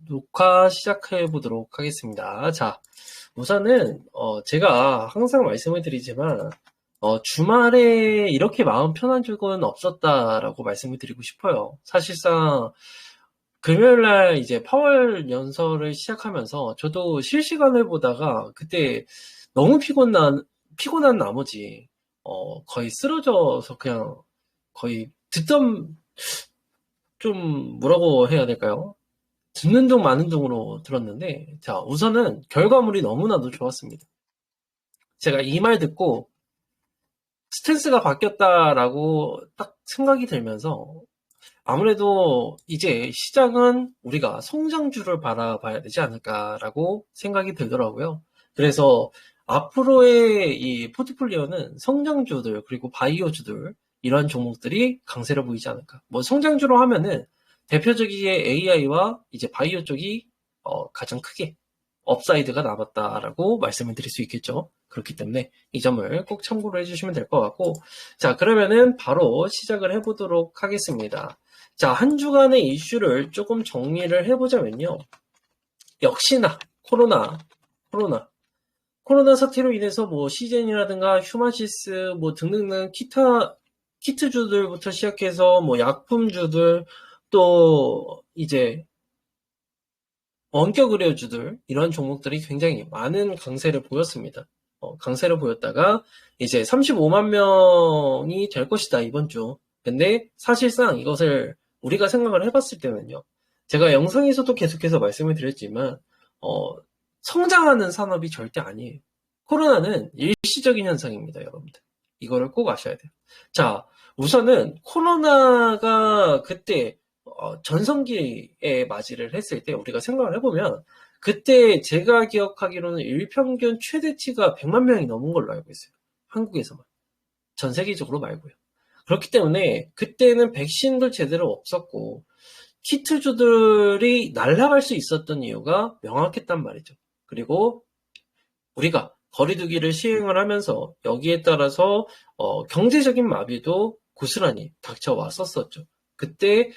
녹화 시작해 보도록 하겠습니다. 자, 우선은 제가 항상 말씀을 드리지만 주말에 이렇게 마음 편한 적은 없었다라고 말씀을 드리고 싶어요. 사실상 금요일날 이제 파월 연설을 시작하면서 저도 실시간을 보다가 그때 너무 피곤한 나머지 거의 쓰러져서 그냥 거의 듣던 좀 뭐라고 해야 될까요? 듣는 둥 마는 둥으로 들었는데, 자, 우선은 결과물이 너무나도 좋았습니다. 제가 이 말 듣고 스탠스가 바뀌었다라고 딱 생각이 들면서 아무래도 이제 시장은 우리가 성장주를 바라봐야 되지 않을까라고 생각이 들더라고요. 그래서 앞으로의 이 포트폴리오는 성장주들 그리고 바이오주들 이런 종목들이 강세를 보이지 않을까. 뭐 성장주로 하면은 대표적인 AI와 이제 바이오 쪽이 가장 크게 업사이드가 남았다라고 말씀을 드릴 수 있겠죠. 그렇기 때문에 이 점을 꼭 참고를 해주시면 될 것 같고, 자, 그러면은 바로 시작을 해보도록 하겠습니다. 자, 한 주간의 이슈를 조금 정리를 해보자면요. 역시나 코로나 사태로 인해서 뭐 시젠이라든가 휴마시스 뭐 등등등 키트주들부터 시작해서 뭐 약품주들 또 이제 원격 의료주들 이런 종목들이 굉장히 많은 강세를 보였습니다. 강세를 보였다가 이제 35만 명이 될 것이다 이번 주. 근데 사실상 이것을 우리가 생각을 해봤을 때는요. 제가 영상에서도 계속해서 말씀을 드렸지만 성장하는 산업이 절대 아니에요. 코로나는 일시적인 현상입니다, 여러분들. 이거를 꼭 아셔야 돼요. 자, 우선은 코로나가 그때 전성기에 맞이를 했을 때 우리가 생각을 해보면 그때 제가 기억하기로는 일평균 최대치가 100만 명이 넘은 걸로 알고 있어요. 한국에서만. 전 세계적으로 말고요. 그렇기 때문에 그때는 백신도 제대로 없었고 키트주들이 날아갈 수 있었던 이유가 명확했단 말이죠. 그리고 우리가 거리두기를 시행을 하면서 여기에 따라서 경제적인 마비도 고스란히 닥쳐왔었었죠. 그때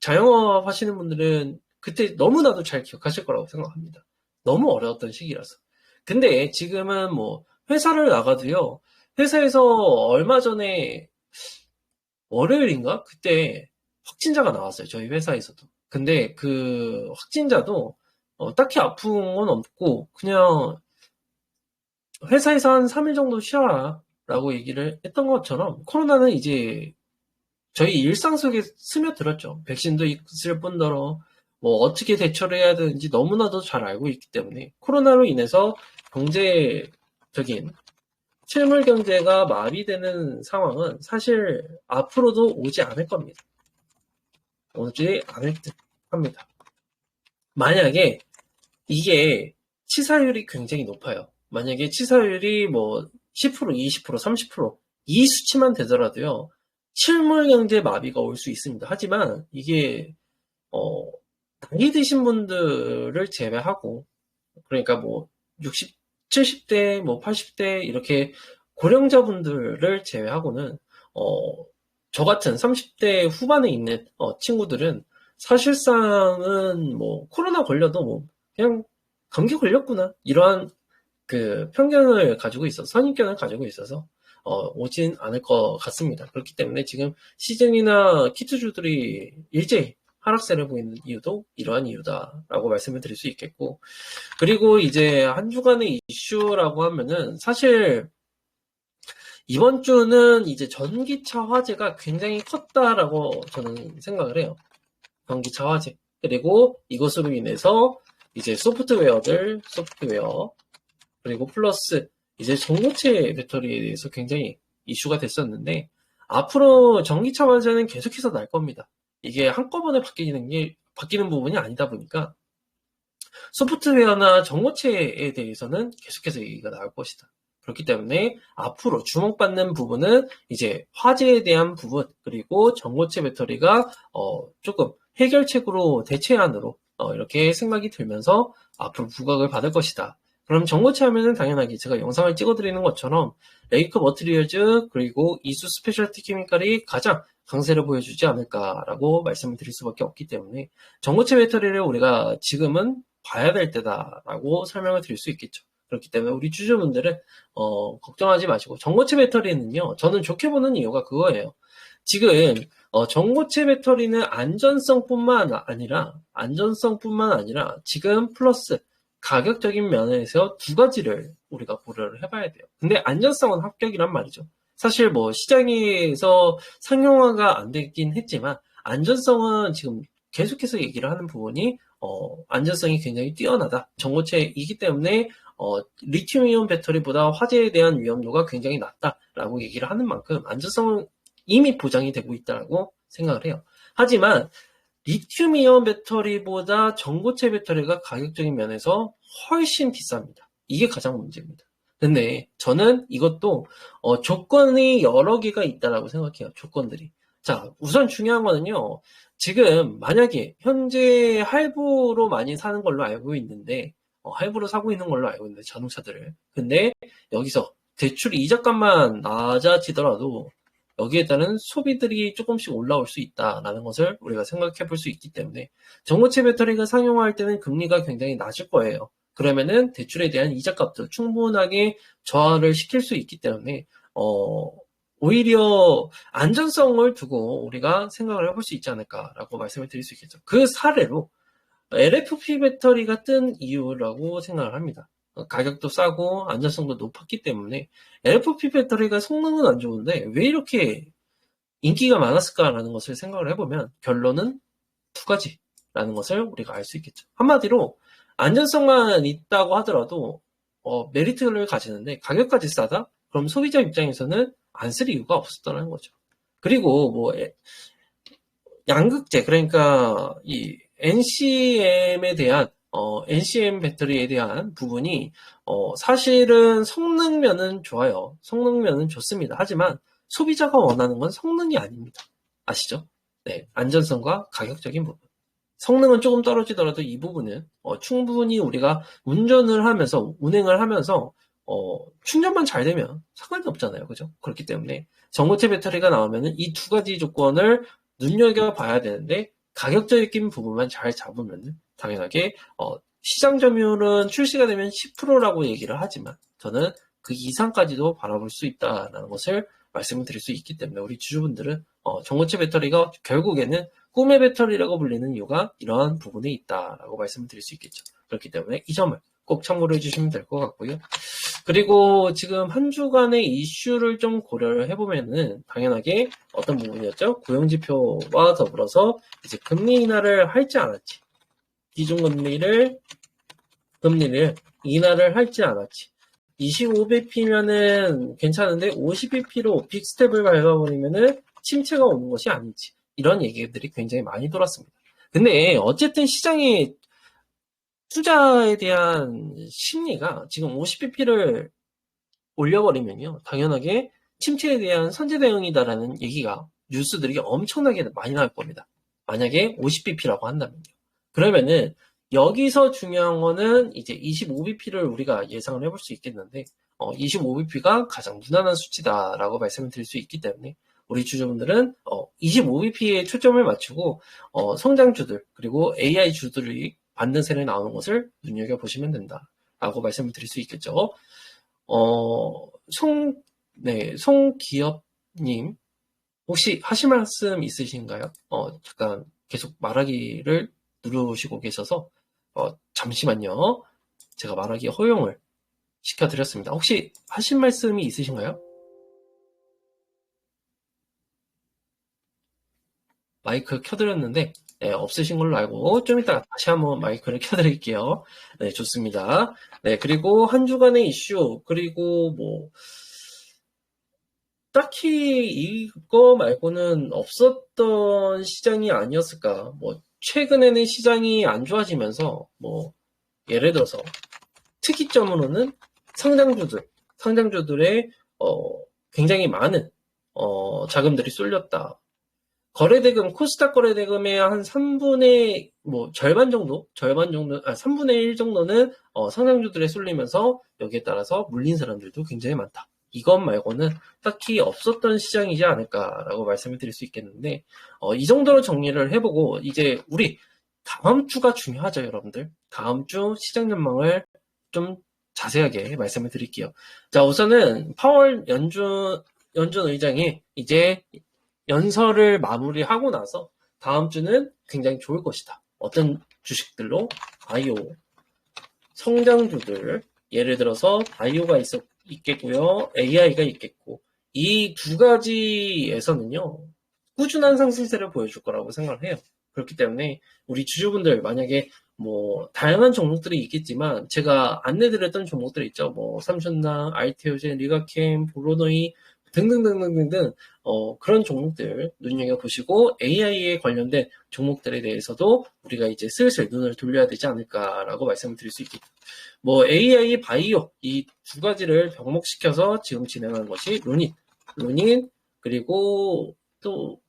자영업 하시는 분들은 그때 너무나도 잘 기억하실 거라고 생각합니다. 너무 어려웠던 시기라서. 근데 지금은 뭐 회사를 나가도요. 회사에서 얼마 전에 월요일인가? 그때 확진자가 나왔어요. 저희 회사에서도. 근데 그 확진자도 딱히 아픈 건 없고 그냥 회사에서 한 3일 정도 쉬어라 라고 얘기를 했던 것처럼 코로나는 이제 저희 일상 속에 스며들었죠. 백신도 있을 뿐더러 뭐 어떻게 대처를 해야 되는지 너무나도 잘 알고 있기 때문에 코로나로 인해서 경제적인 실물 경제가 마비되는 상황은 사실 앞으로도 오지 않을 겁니다. 오지 않을 듯 합니다. 만약에 이게 치사율이 굉장히 높아요. 만약에 치사율이 뭐 10%, 20%, 30%이 수치만 되더라도요. 실물 경제 마비가 올 수 있습니다. 하지만 이게 나이 드신 분들을 제외하고 그러니까 뭐 60, 70대, 뭐 80대 이렇게 고령자분들을 제외하고는 저 같은 30대 후반에 있는 친구들은 사실상은 뭐 코로나 걸려도 뭐 그냥 감기 걸렸구나 이러한 그 편견을 가지고 있어서 선입견을 가지고 있어서 오진 않을 것 같습니다. 그렇기 때문에 지금 시즌이나 키트주들이 일제히 하락세를 보이는 이유도 이러한 이유다라고 말씀을 드릴 수 있겠고, 그리고 이제 한 주간의 이슈라고 하면은 사실 이번 주는 이제 전기차 화재가 굉장히 컸다라고 저는 생각을 해요. 전기차 화재. 그리고 이것으로 인해서 이제 소프트웨어 그리고 플러스 이제 전고체 배터리에 대해서 굉장히 이슈가 됐었는데 앞으로 전기차 화재는 계속해서 날 겁니다. 이게 한꺼번에 바뀌는 부분이 아니다 보니까 소프트웨어나 전고체에 대해서는 계속해서 얘기가 나올 것이다. 그렇기 때문에 앞으로 주목받는 부분은 이제 화재에 대한 부분 그리고 전고체 배터리가 조금 해결책으로 대체안으로 이렇게 생각이 들면서 앞으로 부각을 받을 것이다. 그럼 전고체 하면은 당연하게 제가 영상을 찍어드리는 것처럼 레이크 머티리얼즈 그리고 이수 스페셜티 케미칼이 가장 강세를 보여주지 않을까라고 말씀을 드릴 수밖에 없기 때문에 전고체 배터리를 우리가 지금은 봐야 될 때다라고 설명을 드릴 수 있겠죠. 그렇기 때문에 우리 주주분들은 걱정하지 마시고, 전고체 배터리는요, 저는 좋게 보는 이유가 그거예요. 지금 전고체 배터리는 안전성뿐만 아니라 지금 플러스 가격적인 면에서 두 가지를 우리가 고려를 해봐야 돼요. 근데 안전성은 합격이란 말이죠. 사실 뭐 시장에서 상용화가 안 되긴 했지만 안전성은 지금 계속해서 얘기를 하는 부분이 안전성이 굉장히 뛰어나다. 전고체이기 때문에 리튬이온 배터리보다 화재에 대한 위험도가 굉장히 낮다라고 얘기를 하는 만큼 안전성은 이미 보장이 되고 있다고 생각을 해요. 하지만 리튬이온 배터리보다 전고체 배터리가 가격적인 면에서 훨씬 비쌉니다. 이게 가장 문제입니다. 근데 저는 이것도 조건이 여러 개가 있다라고 생각해요. 조건들이. 자, 우선 중요한 거는요. 지금 만약에 현재 할부로 많이 사는 걸로 알고 있는데 할부로 사고 있는 걸로 알고 있는데 자동차들을. 근데 여기서 대출 이자값만 낮아지더라도 여기에 따른 소비들이 조금씩 올라올 수 있다라는 것을 우리가 생각해 볼 수 있기 때문에 전고체 배터리가 상용화할 때는 금리가 굉장히 낮을 거예요. 그러면은 대출에 대한 이자값도 충분하게 저하를 시킬 수 있기 때문에 오히려 안전성을 두고 우리가 생각을 해볼 수 있지 않을까라고 말씀을 드릴 수 있겠죠. 그 사례로 LFP 배터리가 뜬 이유라고 생각을 합니다. 가격도 싸고 안전성도 높았기 때문에 LFP 배터리가 성능은 안 좋은데 왜 이렇게 인기가 많았을까라는 것을 생각을 해보면 결론은 두 가지라는 것을 우리가 알 수 있겠죠. 한마디로 안전성만 있다고 하더라도 메리트를 가지는데 가격까지 싸다? 그럼 소비자 입장에서는 안 쓸 이유가 없었다는 거죠. 그리고 뭐 양극재, 그러니까 이 NCM에 대한 NCM 배터리에 대한 부분이 사실은 성능면은 좋아요. 성능면은 좋습니다. 하지만 소비자가 원하는 건 성능이 아닙니다. 아시죠? 네, 안전성과 가격적인 부분. 성능은 조금 떨어지더라도 이 부분은 충분히 우리가 운행을 하면서 충전만 잘 되면 상관이 없잖아요. 그죠? 그렇기 때문에 전고체 배터리가 나오면은 이 두 가지 조건을 눈여겨봐야 되는데 가격적인 부분만 잘 잡으면 당연하게 시장 점유율은 출시가 되면 10%라고 얘기를 하지만 저는 그 이상까지도 바라볼 수 있다는 것을 말씀을 드릴 수 있기 때문에 우리 주주분들은 전고체 배터리가 결국에는 꿈의 배터리라고 불리는 이유가 이러한 부분에 있다라고 말씀을 드릴 수 있겠죠. 그렇기 때문에 이 점을 꼭 참고를 해주시면 될 것 같고요. 그리고 지금 한 주간의 이슈를 좀 고려를 해보면은 당연하게 어떤 부분이었죠? 고용지표와 더불어서 이제 금리 인하를 할지 안 할지, 기준금리를 인하를 할지 안 할지. 25bp면은 괜찮은데 50bp로 빅스텝을 밟아버리면은 침체가 오는 것이 아닌지, 이런 얘기들이 굉장히 많이 돌았습니다. 근데 어쨌든 시장의 투자에 대한 심리가 지금 50bp를 올려버리면요, 당연하게 침체에 대한 선제 대응이다라는 얘기가, 뉴스들이 엄청나게 많이 나올 겁니다. 만약에 50bp라고 한다면요. 그러면은 여기서 중요한 거는 이제 25bp를 우리가 예상을 해볼 수 있겠는데 25bp가 가장 무난한 수치다라고 말씀을 드릴 수 있기 때문에 우리 주주분들은 25bp에 초점을 맞추고 성장주들 그리고 AI주들이 반등세를 나오는 것을 눈여겨보시면 된다라고 말씀을 드릴 수 있겠죠. 송기업님, 혹시 하실 말씀 있으신가요? 잠깐 계속 말하기를 누르시고 계셔서, 잠시만요. 제가 말하기 허용을 시켜드렸습니다. 혹시 하실 말씀이 있으신가요? 마이크 켜드렸는데, 네, 없으신 걸로 알고, 좀 이따가 다시 한번 마이크를 켜드릴게요. 네, 좋습니다. 네, 그리고 한 주간의 이슈, 그리고 딱히 이거 말고는 없었던 시장이 아니었을까. 최근에는 시장이 안 좋아지면서, 예를 들어서, 특이점으로는 상장주들의, 굉장히 많은, 자금들이 쏠렸다. 거래대금, 코스닥 거래대금의 한 3분의, 절반 정도, 3분의 1 정도는, 상장주들에 쏠리면서 여기에 따라서 물린 사람들도 굉장히 많다. 이것 말고는 딱히 없었던 시장이지 않을까라고 말씀을 드릴 수 있겠는데, 이 정도로 정리를 해보고, 이제 우리 다음 주가 중요하죠, 여러분들. 다음 주 시장 전망을 좀 자세하게 말씀을 드릴게요. 자, 우선은 파월 연준 의장이 이제 연설을 마무리하고 나서 다음 주는 굉장히 좋을 것이다. 어떤 주식들로? 바이오, 성장주들, 예를 들어서 바이오가 있겠고요. AI가 있겠고, 이 두 가지에서는요, 꾸준한 상승세를 보여줄 거라고 생각을 해요. 그렇기 때문에 우리 주주분들 만약에 뭐 다양한 종목들이 있겠지만 제가 안내드렸던 종목들 있죠. 뭐 삼천당, 알테오젠, 리가캠, 보로노이 등등등등등등 그런 종목들 눈여겨보시고 AI에 관련된 종목들에 대해서도 우리가 이제 슬슬 눈을 돌려야 되지 않을까라고 말씀을 드릴 수 있겠죠. 뭐 AI, 바이오 이 두 가지를 병목시켜서 지금 진행하는 것이 루닌 그리고 또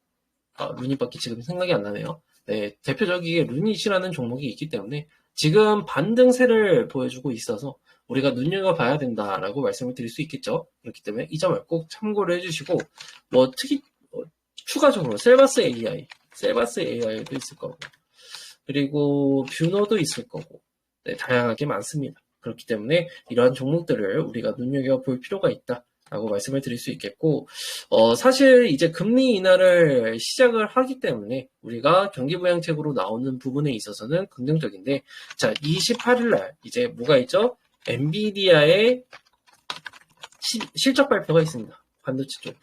루닛밖에 지금 생각이 안 나네요. 네, 대표적인 루닛이라는 종목이 있기 때문에 지금 반등세를 보여주고 있어서 우리가 눈여겨봐야 된다라고 말씀을 드릴 수 있겠죠. 그렇기 때문에 이 점을 꼭 참고를 해주시고 뭐 추가적으로 셀바스 AI도 있을 거고 그리고 뷰노도 있을 거고 네, 다양하게 많습니다. 그렇기 때문에 이러한 종목들을 우리가 눈여겨볼 필요가 있다. 라고 말씀을 드릴 수 있겠고, 사실 이제 금리 인하를 시작을 하기 때문에 우리가 경기부양책으로 나오는 부분에 있어서는 긍정적인데, 자, 28일날 이제 뭐가 있죠? 엔비디아의 실적 발표가 있습니다. 반도체 쪽.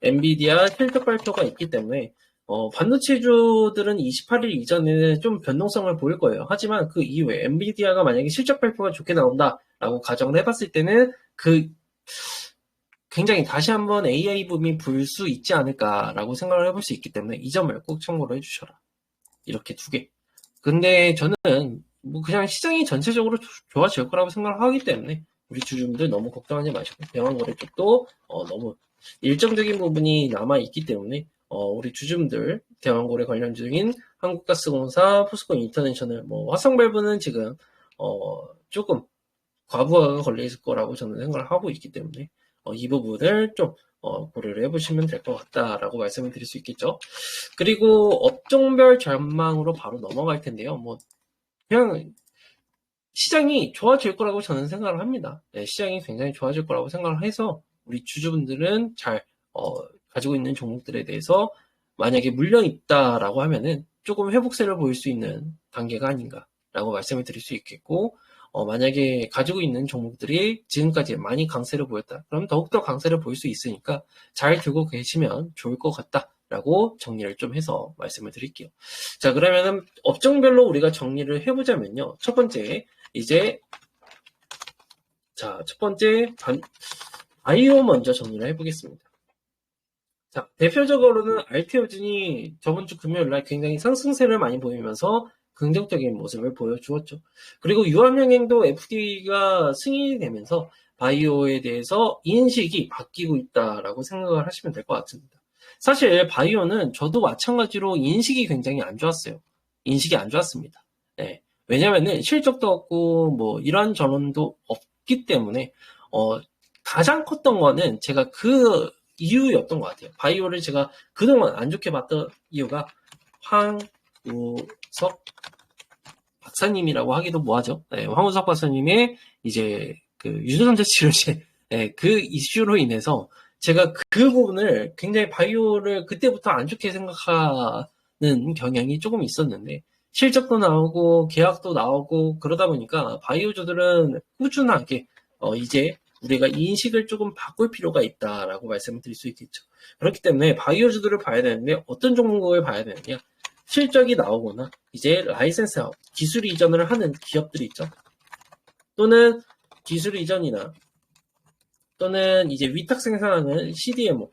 엔비디아 실적 발표가 있기 때문에, 반도체주들은 28일 이전에는 좀 변동성을 보일 거예요. 하지만 그 이후에 엔비디아가 만약에 실적 발표가 좋게 나온다라고 가정을 해봤을 때는 굉장히 다시 한번 AI 붐이 불 수 있지 않을까라고 생각을 해볼 수 있기 때문에 이 점을 꼭 참고로 해주셔라. 이렇게 두 개. 근데 저는 뭐 그냥 시장이 전체적으로 좋아질 거라고 생각을 하기 때문에 우리 주주분들 너무 걱정하지 마시고 대왕거래 쪽도 너무 일정적인 부분이 남아있기 때문에 우리 주주분들 대왕거래 관련 중인 한국가스공사, 포스코 인터내셔널, 뭐 화성밸브는 지금 조금 과부하가 걸려있을 거라고 저는 생각을 하고 있기 때문에 이 부분을 좀 고려를 해보시면 될 것 같다라고 말씀을 드릴 수 있겠죠. 그리고 업종별 전망으로 바로 넘어갈 텐데요. 뭐 그냥 시장이 좋아질 거라고 저는 생각을 합니다. 네, 시장이 굉장히 좋아질 거라고 생각을 해서 우리 주주분들은 잘 가지고 있는 종목들에 대해서 만약에 물량 있다라고 하면은 조금 회복세를 보일 수 있는 단계가 아닌가라고 말씀을 드릴 수 있겠고 만약에 가지고 있는 종목들이 지금까지 많이 강세를 보였다. 그럼 더욱더 강세를 보일 수 있으니까 잘 들고 계시면 좋을 것 같다라고 정리를 좀 해서 말씀을 드릴게요. 자, 그러면은 업종별로 우리가 정리를 해보자면요. 첫 번째, 바이오 먼저 정리를 해보겠습니다. 자, 대표적으로는 알테오진이 저번 주 금요일 날 굉장히 상승세를 많이 보이면서 긍정적인 모습을 보여주었죠. 그리고 유한양행도 FDA가 승인이 되면서 바이오에 대해서 인식이 바뀌고 있다라고 생각을 하시면 될 것 같습니다. 사실 바이오는 저도 마찬가지로 인식이 굉장히 안 좋았어요. 인식이 안 좋았습니다. 네. 왜냐면은 실적도 없고 뭐 이러한 전원도 없기 때문에 가장 컸던 거는 제가 그 이유였던 것 같아요. 바이오를 제가 그동안 안 좋게 봤던 이유가 황우석 박사님이라고 하기도 뭐하죠. 네, 황우석 박사님의 이제 그 유전자 치료제 그 이슈로 인해서 제가 그 부분을 굉장히 바이오를 그때부터 안 좋게 생각하는 경향이 조금 있었는데 실적도 나오고 계약도 나오고 그러다 보니까 바이오주들은 꾸준하게 이제 우리가 인식을 조금 바꿀 필요가 있다라고 말씀을 드릴 수 있겠죠. 그렇기 때문에 바이오주들을 봐야 되는데 어떤 종목을 봐야 되느냐. 실적이 나오거나 이제 라이센스 기술 이전을 하는 기업들이 있죠. 또는 기술 이전이나 또는 이제 위탁 생산하는 CDMO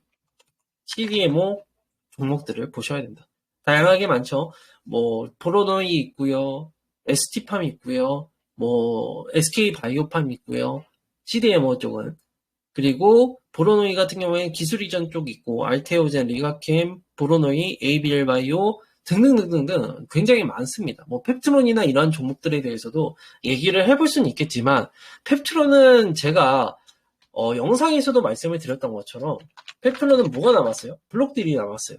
종목들을 보셔야 된다. 다양하게 많죠. 뭐 보로노이 있고요. ST팜 있고요. 뭐 SK바이오팜 있고요. CDMO 쪽은. 그리고 보로노이 같은 경우에는 기술 이전 쪽 있고 알테오젠, 리가캠, 보로노이, ABL바이오 등등등등등 굉장히 많습니다. 뭐 펩트론이나 이런 종목들에 대해서도 얘기를 해볼 수는 있겠지만 펩트론은 제가 영상에서도 말씀을 드렸던 것처럼 페플러는 뭐가 남았어요? 블록딜이 남았어요.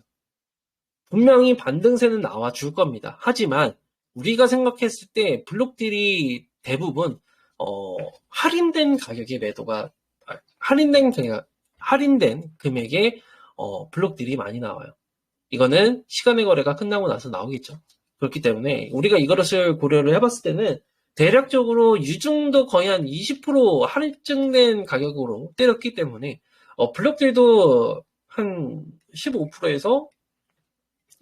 분명히 반등세는 나와줄 겁니다. 하지만 우리가 생각했을 때 블록딜이 대부분 할인된 가격의 매도가 할인된 금액의 블록딜이 많이 나와요. 이거는 시간의 거래가 끝나고 나서 나오겠죠. 그렇기 때문에 우리가 이것을 고려를 해봤을 때는 대략적으로 유증도 거의 한 20% 할증된 가격으로 때렸기 때문에 블록딜도 한 15%에서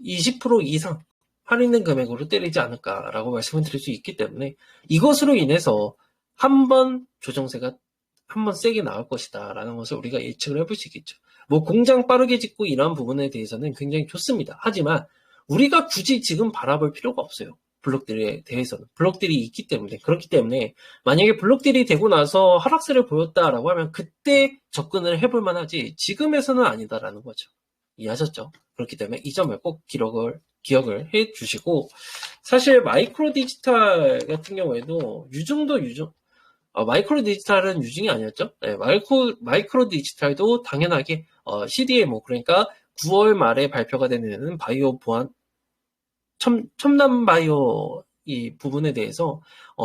20% 이상 할인된 금액으로 때리지 않을까라고 말씀을 드릴 수 있기 때문에 이것으로 인해서 한번 조정세가 한번 세게 나올 것이다 라는 것을 우리가 예측을 해볼 수 있겠죠. 뭐 공장 빠르게 짓고 이러한 부분에 대해서는 굉장히 좋습니다. 하지만 우리가 굳이 지금 바라볼 필요가 없어요. 블록딜에 대해서는. 블록딜이 있기 때문에. 그렇기 때문에 만약에 블록딜이 되고 나서 하락세를 보였다라고 하면 그때 접근을 해볼 만하지 지금에서는 아니다라는 거죠. 이해하셨죠? 그렇기 때문에 이 점을 꼭 기억을 해 주시고, 사실 마이크로 디지털 같은 경우에도 마이크로 디지털은 유증이 아니었죠? 네, 마이크로 디지털도 당연하게 CDMO, 그러니까 9월 말에 발표가 되는 바이오 보안 첨단 바이오 이 부분에 대해서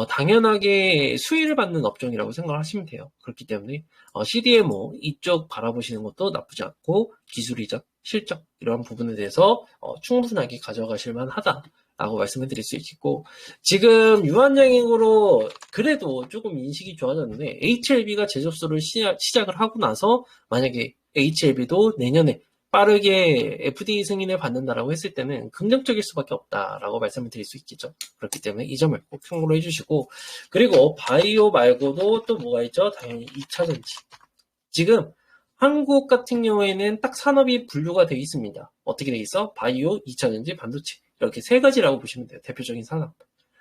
당연하게 수혜를 받는 업종이라고 생각을 하시면 돼요. 그렇기 때문에 CDMO 이쪽 바라보시는 것도 나쁘지 않고 기술이적, 실적 이런 부분에 대해서 충분하게 가져가실 만하다라고 말씀을 드릴 수 있겠고, 지금 유한양행으로 그래도 조금 인식이 좋아졌는데 HLB가 제접소를 시작을 하고 나서 만약에 HLB도 내년에 빠르게 FDA 승인을 받는다라고 했을 때는 긍정적일 수밖에 없다라고 말씀을 드릴 수 있겠죠. 그렇기 때문에 이 점을 꼭 참고로 해주시고, 그리고 바이오 말고도 또 뭐가 있죠? 당연히 2차전지. 지금 한국 같은 경우에는 딱 산업이 분류가 되어 있습니다. 어떻게 되어 있어? 바이오, 2차전지, 반도체 이렇게 세 가지라고 보시면 돼요. 대표적인 산업.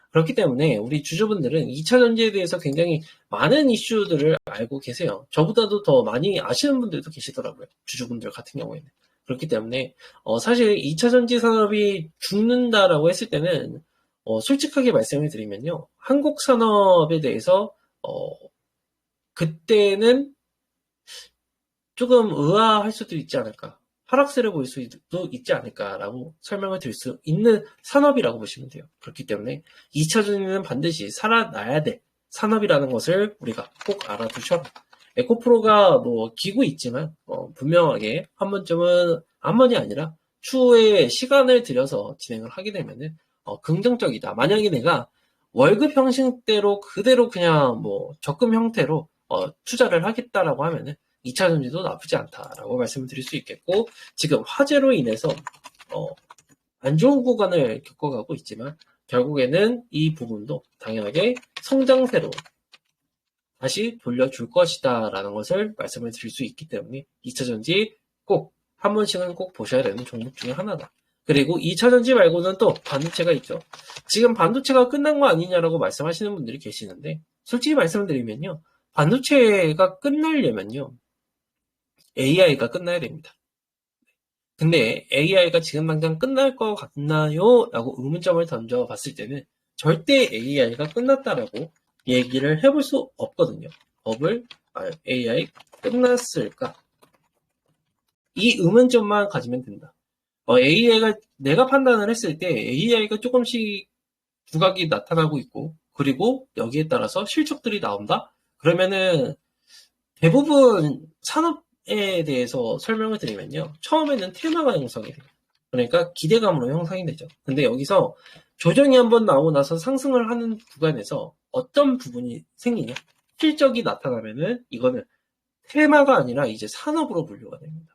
그렇기 때문에 우리 주주분들은 2차전지에 대해서 굉장히 많은 이슈들을 알고 계세요. 저보다도 더 많이 아시는 분들도 계시더라고요. 주주분들 같은 경우에는. 그렇기 때문에 사실 2차전지 산업이 죽는다라고 했을 때는 솔직하게 말씀을 드리면요. 한국 산업에 대해서 그때는 조금 의아할 수도 있지 않을까. 하락세를 보일 수도 있지 않을까라고 설명을 드릴 수 있는 산업이라고 보시면 돼요. 그렇기 때문에 2차전지는 반드시 살아나야 될 산업이라는 것을 우리가 꼭 알아두셔라. 에코프로가 뭐 기고 있지만 분명하게 한 번이 아니라 추후에 시간을 들여서 진행을 하게 되면은 긍정적이다. 만약에 내가 월급 형식대로 그대로 그냥 뭐 적금 형태로 투자를 하겠다라고 하면은 2차전지도 나쁘지 않다라고 말씀을 드릴 수 있겠고, 지금 화재로 인해서 안 좋은 구간을 겪어가고 있지만 결국에는 이 부분도 당연하게 성장세로 다시 돌려줄 것이다 라는 것을 말씀을 드릴 수 있기 때문에 2차전지 꼭 한 번씩은 꼭 보셔야 되는 종목 중에 하나다. 그리고 2차전지 말고는 또 반도체가 있죠. 지금 반도체가 끝난 거 아니냐라고 말씀하시는 분들이 계시는데, 솔직히 말씀드리면요, 반도체가 끝나려면요 AI가 끝나야 됩니다. 근데 AI가 지금 당장 끝날 것 같나요? 라고 의문점을 던져봤을 때는 절대 AI가 끝났다라고 얘기를 해볼 수 없거든요. AI 끝났을까? 이 의문점만 가지면 된다. AI가 내가 판단을 했을 때 AI가 조금씩 두각이 나타나고 있고, 그리고 여기에 따라서 실적들이 나온다? 그러면은 대부분 산업에 대해서 설명을 드리면요. 처음에는 테마가 형성이 돼요. 그러니까 기대감으로 형성이 되죠. 근데 여기서 조정이 한번 나오고 나서 상승을 하는 구간에서 어떤 부분이 생기냐? 실적이 나타나면은 이거는 테마가 아니라 이제 산업으로 분류가 됩니다.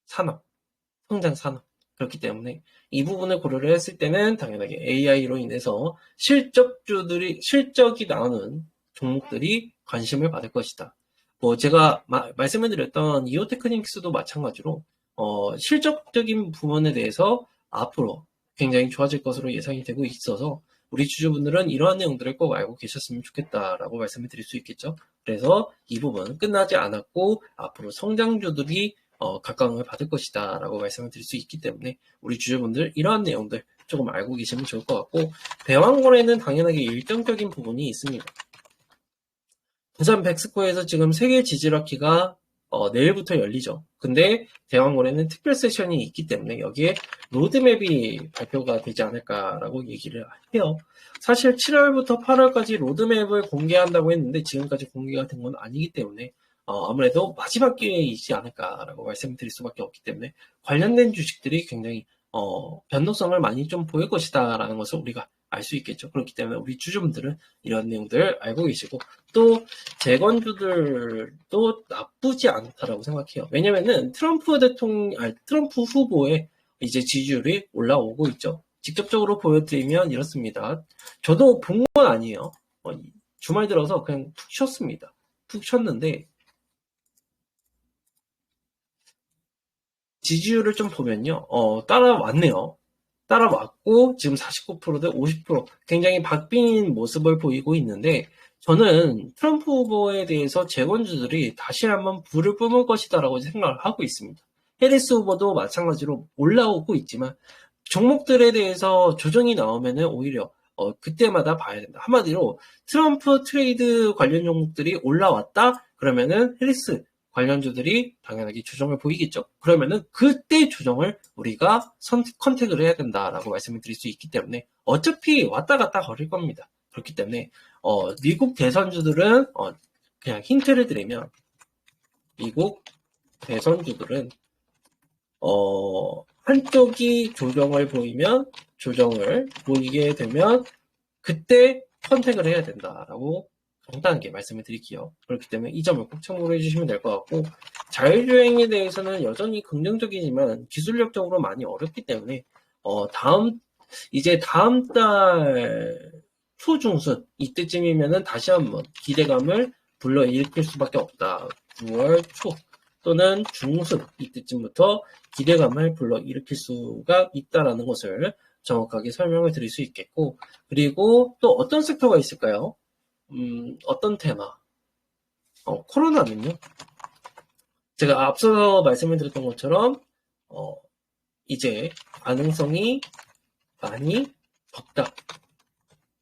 산업, 성장 산업. 그렇기 때문에 이 부분을 고려를 했을 때는 당연하게 AI로 인해서 실적이 나오는 종목들이 관심을 받을 것이다. 뭐 제가 말씀을 드렸던 이오테크닉스도 마찬가지로 실적적인 부분에 대해서 앞으로 굉장히 좋아질 것으로 예상이 되고 있어서 우리 주주분들은 이러한 내용들을 꼭 알고 계셨으면 좋겠다라고 말씀을 드릴 수 있겠죠. 그래서 이 부분 끝나지 않았고 앞으로 성장주들이 각광을 받을 것이다 라고 말씀을 드릴 수 있기 때문에 우리 주주분들 이러한 내용들 조금 알고 계시면 좋을 것 같고, 대왕거래는 당연하게 일정적인 부분이 있습니다. 부산 백스코에서 지금 세계 지질학기가 내일부터 열리죠. 근데 대왕몰에는 특별 세션이 있기 때문에 여기에 로드맵이 발표가 되지 않을까라고 얘기를 해요. 사실 7월부터 8월까지 로드맵을 공개한다고 했는데 지금까지 공개가 된 건 아니기 때문에 아무래도 마지막 기회이지 않을까라고 말씀드릴 수밖에 없기 때문에 관련된 주식들이 굉장히 변동성을 많이 좀 보일 것이다라는 것을 우리가 알 수 있겠죠. 그렇기 때문에 우리 주주분들은 이런 내용들을 알고 계시고 또 재건주들도 나쁘지 않다라고 생각해요. 왜냐면은 트럼프 후보의 이제 지지율이 올라오고 있죠. 직접적으로 보여드리면 이렇습니다. 저도 본 건 아니에요. 주말 들어서 그냥 푹 쉬었습니다. 푹 쉬었는데 지지율을 좀 보면요. 따라왔네요. 따라왔고 지금 49%대 50% 굉장히 박빙인 모습을 보이고 있는데 저는 트럼프 후보에 대해서 재건주들이 다시 한번 불을 뿜을 것이다라고 생각을 하고 있습니다. 해리스 후보도 마찬가지로 올라오고 있지만 종목들에 대해서 조정이 나오면은 오히려 그때마다 봐야 된다. 한마디로 트럼프 트레이드 관련 종목들이 올라왔다 그러면은 해리스 관련주들이 당연하게 조정을 보이겠죠. 그러면은 그때 조정을 우리가 컨택을 해야 된다라고 말씀을 드릴 수 있기 때문에 어차피 왔다 갔다 거릴 겁니다. 그렇기 때문에 미국 대선주들은 그냥 힌트를 드리면 미국 대선주들은 한쪽이 조정을 보이게 되면 그때 컨택을 해야 된다라고 간단하게 말씀을 드릴게요. 그렇기 때문에 이 점을 꼭 참고를 해주시면 될 것 같고 자율주행에 대해서는 여전히 긍정적이지만 기술력적으로 많이 어렵기 때문에 다음 달 초중순 이때쯤이면은 다시 한번 기대감을 불러일으킬 수밖에 없다. 9월 초 또는 중순 이때쯤부터 기대감을 불러일으킬 수가 있다라는 것을 정확하게 설명을 드릴 수 있겠고 그리고 또 어떤 섹터가 있을까요? 어떤 테마? 코로나는요? 제가 앞서 말씀을 드렸던 것처럼, 이제 가능성이 많이 적다.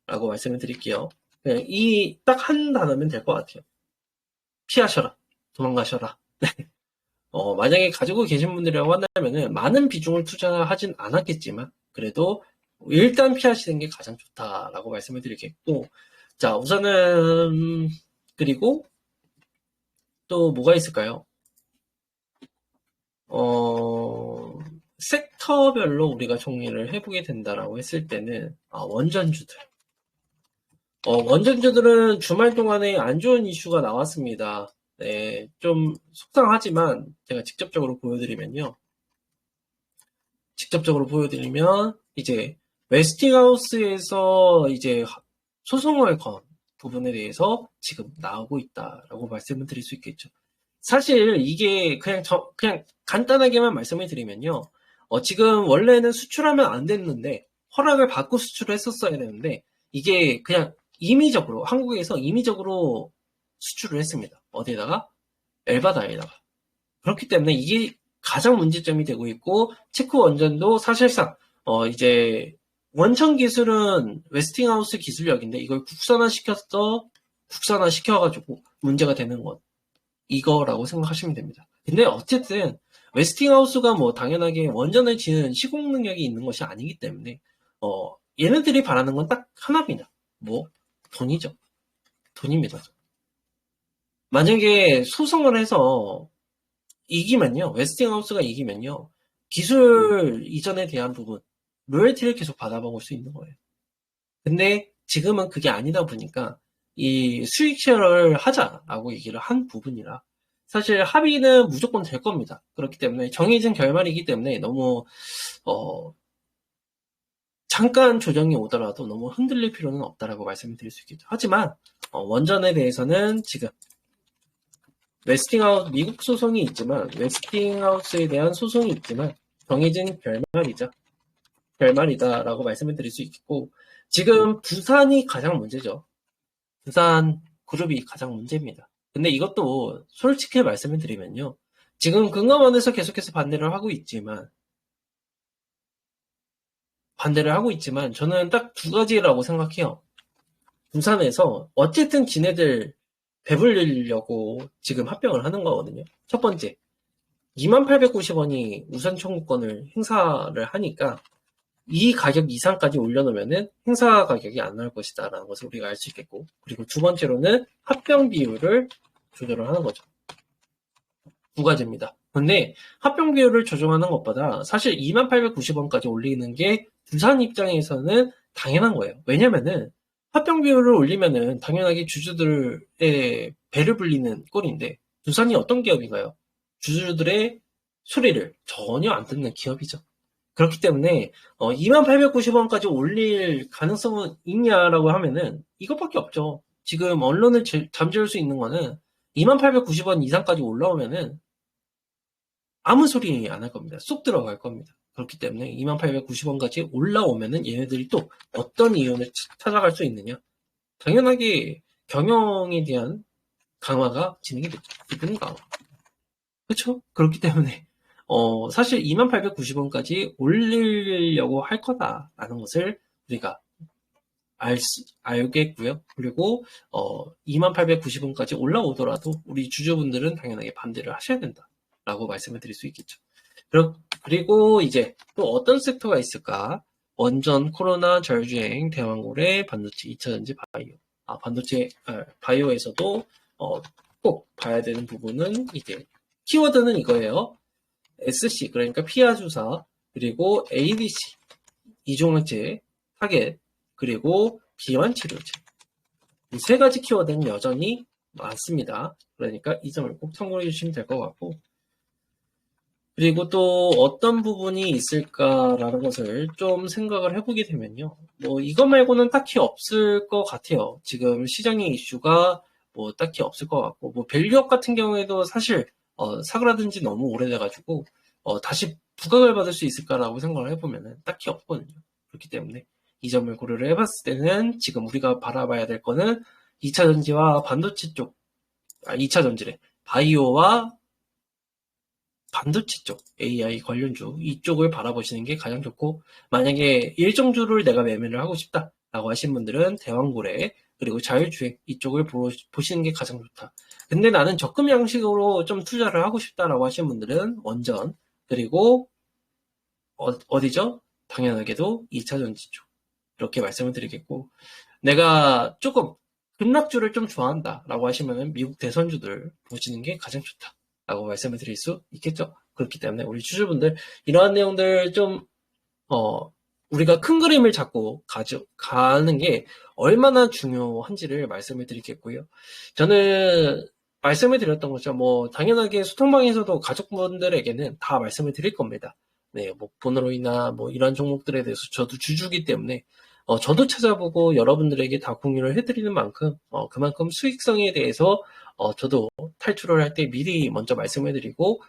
라고 말씀을 드릴게요. 그냥 딱 한 단어면 될 것 같아요. 피하셔라. 도망가셔라. 만약에 가지고 계신 분들이라고 한다면은 많은 비중을 투자하진 않았겠지만, 그래도 일단 피하시는 게 가장 좋다라고 말씀을 드리겠고, 자, 우선은, 그리고 또 뭐가 있을까요? 섹터별로 우리가 정리를 해보게 된다라고 했을 때는, 원전주들. 원전주들은 주말 동안에 안 좋은 이슈가 나왔습니다. 네, 좀 속상하지만 제가 직접적으로 보여드리면, 이제 웨스팅하우스에서 이제 소송을 건 부분에 대해서 지금 나오고 있다라고 말씀을 드릴 수 있겠죠. 사실 이게 그냥 간단하게만 말씀을 드리면요. 지금 원래는 수출하면 안 됐는데 허락을 받고 수출을 했었어야 되는데 이게 그냥 한국에서 임의적으로 수출을 했습니다. 어디에다가? 엘바다에다가. 그렇기 때문에 이게 가장 문제점이 되고 있고 체코 원전도 사실상 이제 원천 기술은 웨스팅하우스 기술력인데 이걸 국산화시켜가지고 문제가 되는 것 이거라고 생각하시면 됩니다. 근데 어쨌든 웨스팅하우스가 뭐 당연하게 원전을 지는 시공 능력이 있는 것이 아니기 때문에 얘네들이 바라는 건 딱 하나입니다. 뭐 돈이죠. 돈입니다. 만약에 소송을 해서 이기면요. 웨스팅하우스가 이기면요. 기술 이전에 대한 부분 로열티를 계속 받아먹을 수 있는 거예요. 근데 지금은 그게 아니다 보니까 이 수익 쉐어를 하자라고 얘기를 한 부분이라 사실 합의는 무조건 될 겁니다. 그렇기 때문에 정해진 결말이기 때문에 너무 잠깐 조정이 오더라도 너무 흔들릴 필요는 없다라고 말씀을 드릴 수 있겠죠. 하지만 원전에 대해서는 지금 미국 소송이 있지만 웨스팅하우스에 대한 소송이 있지만 정해진 결말이다라고 말씀을 드릴 수 있겠고 지금 부산이 가장 문제죠. 부산 그룹이 가장 문제입니다. 근데 이것도 솔직히 말씀을 드리면요. 지금 금감원에서 계속해서 반대를 하고 있지만 저는 딱 두 가지라고 생각해요. 부산에서 어쨌든 지네들 배불리려고 지금 합병을 하는 거거든요. 첫 번째, 2890원이 우선 청구권을 행사를 하니까 이 가격 이상까지 올려놓으면은 행사 가격이 안 나올 것이다라는 것을 우리가 알 수 있겠고, 그리고 두 번째로는 합병 비율을 조절을 하는 거죠. 두 가지입니다. 근데 합병 비율을 조정하는 것보다 사실 2890원까지 올리는 게 두산 입장에서는 당연한 거예요. 왜냐면은 합병 비율을 올리면은 당연하게 주주들의 배를 불리는 꼴인데, 두산이 어떤 기업인가요? 주주들의 소리를 전혀 안 듣는 기업이죠. 그렇기 때문에 2890원까지 올릴 가능성은 있냐라고 하면은 이것밖에 없죠. 지금 언론을 잠재울 수 있는 거는 2890원 이상까지 올라오면은 아무 소리 안 할 겁니다. 쏙 들어갈 겁니다. 그렇기 때문에 2890원까지 올라오면은 얘네들이 또 어떤 이윤을 찾아갈 수 있느냐? 당연하게 경영에 대한 강화가 진행이 됐죠. 기분 강화. 그렇죠? 그렇기 때문에 사실 2890원까지 올리려고 할 거다라는 것을 우리가 알겠고요. 그리고 2890원까지 올라오더라도 우리 주주분들은 당연하게 반대를 하셔야 된다라고 말씀을 드릴 수 있겠죠. 그리고 이제 또 어떤 섹터가 있을까? 원전, 코로나, 자율주행, 대왕고래, 반도체, 2차전지, 바이오. 반도체, 바이오에서도 꼭 봐야 되는 부분은 이제 키워드는 이거예요. SC, 그러니까 피하 주사, 그리고 ADC, 이종학제, 타겟, 그리고 비환 치료제. 이 세 가지 키워드는 여전히 많습니다. 그러니까 이 점을 꼭 참고해 주시면 될 것 같고, 그리고 또 어떤 부분이 있을까라는 것을 좀 생각을 해보게 되면요. 뭐 이것 말고는 딱히 없을 것 같아요. 지금 시장의 이슈가 뭐 딱히 없을 것 같고, 뭐 밸류업 같은 경우에도 사실 사그라든 지 너무 오래돼가지고 다시 부각을 받을 수 있을까라고 생각을 해보면은 딱히 없거든요. 그렇기 때문에 이 점을 고려를 해봤을 때는 지금 우리가 바라봐야 될 거는 2차전지와 반도체 쪽, 2차전지래. 바이오와 반도체 쪽, AI 관련주 이쪽을 바라보시는 게 가장 좋고, 만약에 일정주를 내가 매매를 하고 싶다라고 하신 분들은 대왕고래 그리고 자율주행 이쪽을 보시는 게 가장 좋다. 근데 나는 적금 양식으로 좀 투자를 하고 싶다라고 하신 분들은 원전 그리고 어디죠? 당연하게도 2차전지 쪽 이렇게 말씀을 드리겠고, 내가 조금 급락주를 좀 좋아한다라고 하시면은 미국 대선주들 보시는 게 가장 좋다라고 말씀을 드릴 수 있겠죠. 그렇기 때문에 우리 주주분들 이러한 내용들 좀 우리가 큰 그림을 잡고 가는 게 얼마나 중요한지를 말씀을 드리겠고요. 저는 말씀을 드렸던 거죠. 뭐 당연하게 소통방에서도 가족분들에게는 다 말씀을 드릴 겁니다. 네, 뭐 본으로이나 뭐 이런 종목들에 대해서 저도 주주기 때문에 저도 찾아보고 여러분들에게 다 공유를 해드리는 만큼 그만큼 수익성에 대해서 저도 탈출을 할 때 미리 먼저 말씀해드리고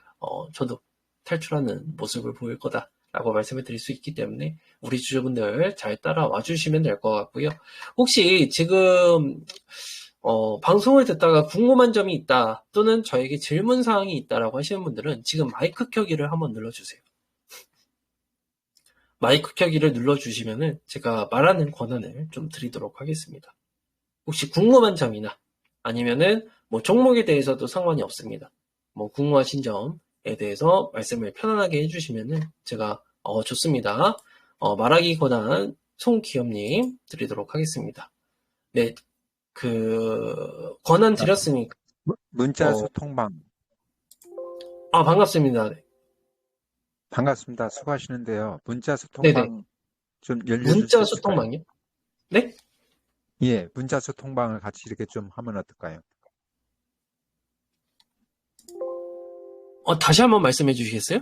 저도 탈출하는 모습을 보일 거다라고 말씀을 드릴 수 있기 때문에 우리 주주분들 잘 따라와 주시면 될 것 같고요. 혹시 지금 방송을 듣다가 궁금한 점이 있다 또는 저에게 질문 사항이 있다라고 하시는 분들은 지금 마이크 켜기를 한번 눌러주세요. 마이크 켜기를 눌러주시면은 제가 말하는 권한을 좀 드리도록 하겠습니다. 혹시 궁금한 점이나 아니면은 뭐 종목에 대해서도 상관이 없습니다. 뭐 궁금하신 점에 대해서 말씀을 편안하게 해주시면은 제가 좋습니다. 말하기 권한 송기업님 드리도록 하겠습니다. 네, 그 권한 드렸으니까 문자 소통방. 반갑습니다. 네. 반갑습니다. 수고하시는데요. 문자 소통방 네네. 좀 열려줄 문자 수 있을까요? 소통방이요? 네? 예, 문자 소통방을 같이 이렇게 좀 하면 어떨까요? 다시 한번 말씀해 주시겠어요?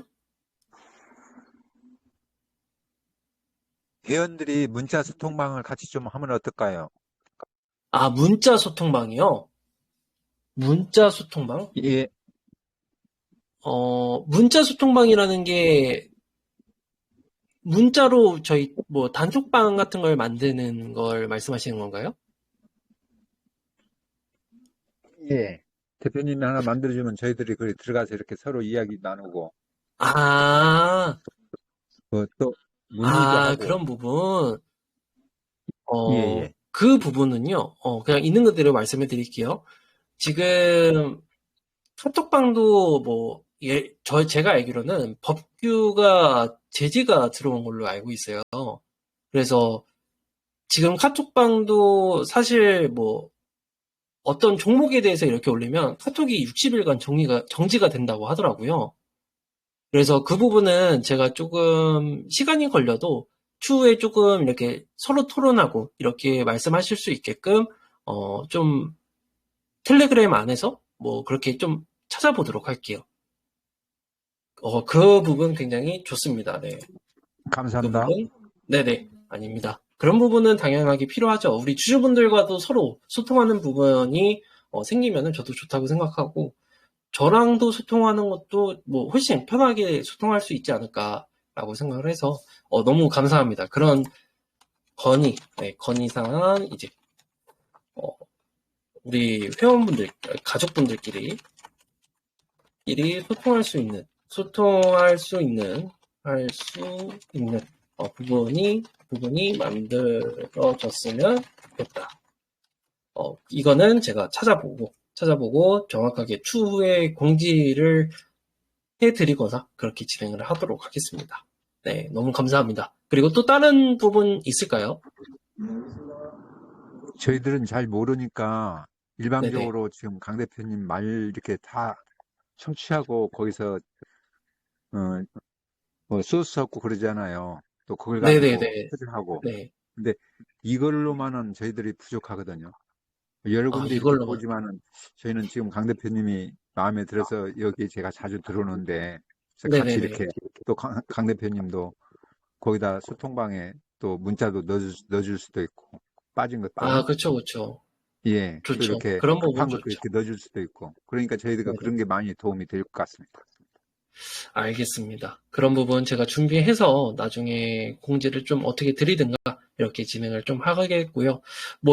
회원들이 문자 소통방을 같이 좀 하면 어떨까요? 문자 소통방이요? 문자 소통방? 예, 문자 소통방이라는 게 문자로 저희 뭐 단톡방 같은 걸 만드는 걸 말씀하시는 건가요? 예. 대표님이 하나 만들어주면 저희들이 거기 들어가서 이렇게 서로 이야기 나누고 아, 또 문의도 하고. 그런 부분. 예, 예. 그 부분은요, 그냥 있는 그대로 말씀해 드릴게요. 지금 카톡방도 제가 알기로는 법규가 제지가 들어온 걸로 알고 있어요. 그래서 지금 카톡방도 사실 어떤 종목에 대해서 이렇게 올리면 카톡이 60일간 정지가 된다고 하더라고요. 그래서 그 부분은 제가 조금 시간이 걸려도 추후에 조금 이렇게 서로 토론하고 이렇게 말씀하실 수 있게끔 좀 텔레그램 안에서 그렇게 좀 찾아보도록 할게요. 그 부분 굉장히 좋습니다. 네. 그 감사합니다. 부분? 네네. 아닙니다. 그런 부분은 당연하게 필요하죠. 우리 주주분들과도 서로 소통하는 부분이 생기면은 저도 좋다고 생각하고, 저랑도 소통하는 것도 훨씬 편하게 소통할 수 있지 않을까라고 생각을 해서 너무 감사합니다. 그런 건의사항 이제 우리 회원분들, 가족분들끼리 소통할 수 있는 부분이 만들어졌으면 좋겠다. 이거는 제가 찾아보고 정확하게 추후에 공지를 해드리거나 그렇게 진행을 하도록 하겠습니다. 네, 너무 감사합니다. 그리고 또 다른 부분 있을까요? 저희들은 잘 모르니까 네네. 일방적으로 지금 강 대표님 말 이렇게 다 청취하고 거기서 소스하고 그러잖아요. 또 그걸 가지고 네네네. 표현하고. 네. 근데 이걸로만은 저희들이 부족하거든요. 여러 아, 군데 이렇게 이걸로만. 보지만은 저희는 지금 강 대표님이 마음에 들어서 여기 제가 자주 들어오는데 그래서 같이 네네네. 이렇게 또 강 대표님도 거기다 소통방에 또 문자도 넣어줄 수도 있고 빠진 것들 아, 그쵸, 그쵸. 예, 또 좋죠. 이렇게 그런 부분 급한 것도 좋죠. 이렇게 넣어줄 수도 있고 그러니까 저희가 네네. 그런 게 많이 도움이 될 것 같습니다. 알겠습니다. 그런 부분 제가 준비해서 나중에 공지를 좀 어떻게 드리든가 이렇게 진행을 좀 하겠고요.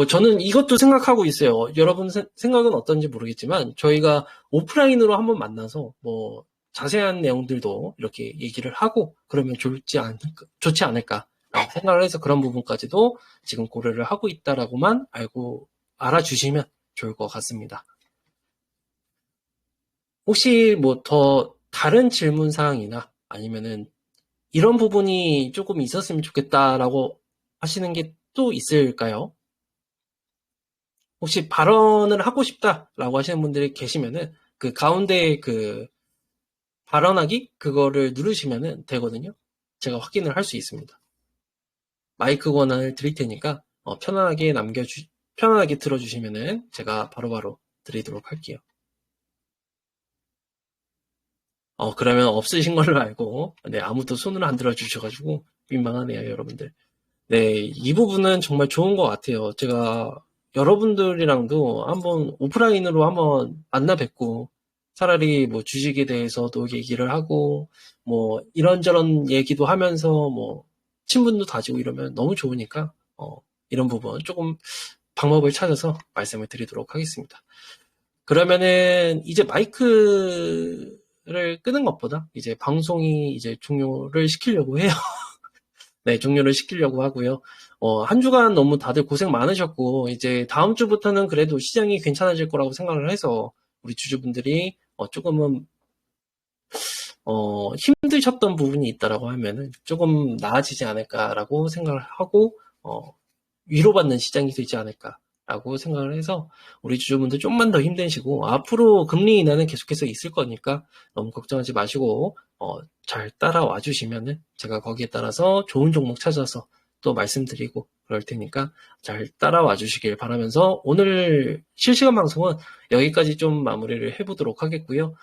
저는 이것도 생각하고 있어요. 여러분 생각은 어떤지 모르겠지만 저희가 오프라인으로 한번 만나서 자세한 내용들도 이렇게 얘기를 하고 그러면 좋지 않을까 생각을 해서 그런 부분까지도 지금 고려를 하고 있다라고만 알아주시면 좋을 것 같습니다. 혹시 더 다른 질문 사항이나 아니면은 이런 부분이 조금 있었으면 좋겠다라고 하시는 게 또 있을까요? 혹시 발언을 하고 싶다라고 하시는 분들이 계시면은 그 가운데 그 발언하기 그거를 누르시면은 되거든요. 제가 확인을 할 수 있습니다. 마이크 권한을 드릴 테니까 편안하게 들어주시면은 제가 바로바로 드리도록 할게요. 그러면 없으신 걸로 알고, 네, 아무도 손을 안 들어주셔가지고, 민망하네요, 여러분들. 네, 이 부분은 정말 좋은 것 같아요. 제가 여러분들이랑도 한번 오프라인으로 한번 만나 뵙고, 차라리 주식에 대해서도 얘기를 하고, 이런저런 얘기도 하면서, 친분도 다지고 이러면 너무 좋으니까, 이런 부분 조금 방법을 찾아서 말씀을 드리도록 하겠습니다. 그러면은 이제 마이크를 끄는 것보다 이제 방송이 이제 종료를 시키려고 해요. 네, 종료를 시키려고 하고요. 한 주간 너무 다들 고생 많으셨고, 이제 다음 주부터는 그래도 시장이 괜찮아질 거라고 생각을 해서 우리 주주분들이 조금은 힘드셨던 부분이 있다라고 하면은 조금 나아지지 않을까라고 생각을 하고 위로받는 시장이 되지 않을까라고 생각을 해서 우리 주주분들 좀만 더 힘내시고 앞으로 금리 인하는 계속해서 있을 거니까 너무 걱정하지 마시고 잘 따라와 주시면은 제가 거기에 따라서 좋은 종목 찾아서 또 말씀드리고 그럴 테니까 잘 따라와 주시길 바라면서 오늘 실시간 방송은 여기까지 좀 마무리를 해보도록 하겠고요.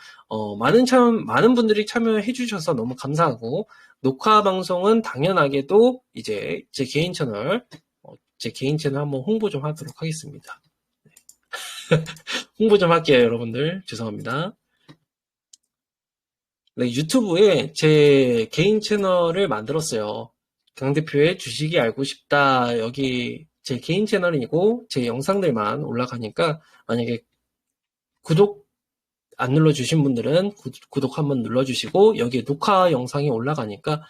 많은 분들이 참여해 주셔서 너무 감사하고 녹화 방송은 당연하게도 이제 제 개인 채널 한번 홍보 좀 하도록 하겠습니다. 홍보 좀 할게요, 여러분들. 죄송합니다. 네, 유튜브에 제 개인 채널을 만들었어요. 강 대표의 주식이 알고 싶다. 여기 제 개인 채널이고 제 영상들만 올라가니까 만약에 구독 안 눌러주신 분들은 구독 한번 눌러주시고 여기에 녹화 영상이 올라가니까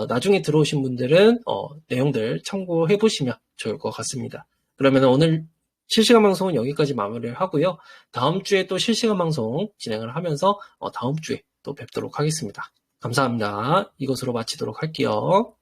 나중에 들어오신 분들은 내용들 참고해 보시면 좋을 것 같습니다. 그러면 오늘 실시간 방송은 여기까지 마무리를 하고요. 다음 주에 또 실시간 방송 진행을 하면서 다음 주에 또 뵙도록 하겠습니다. 감사합니다. 이것으로 마치도록 할게요.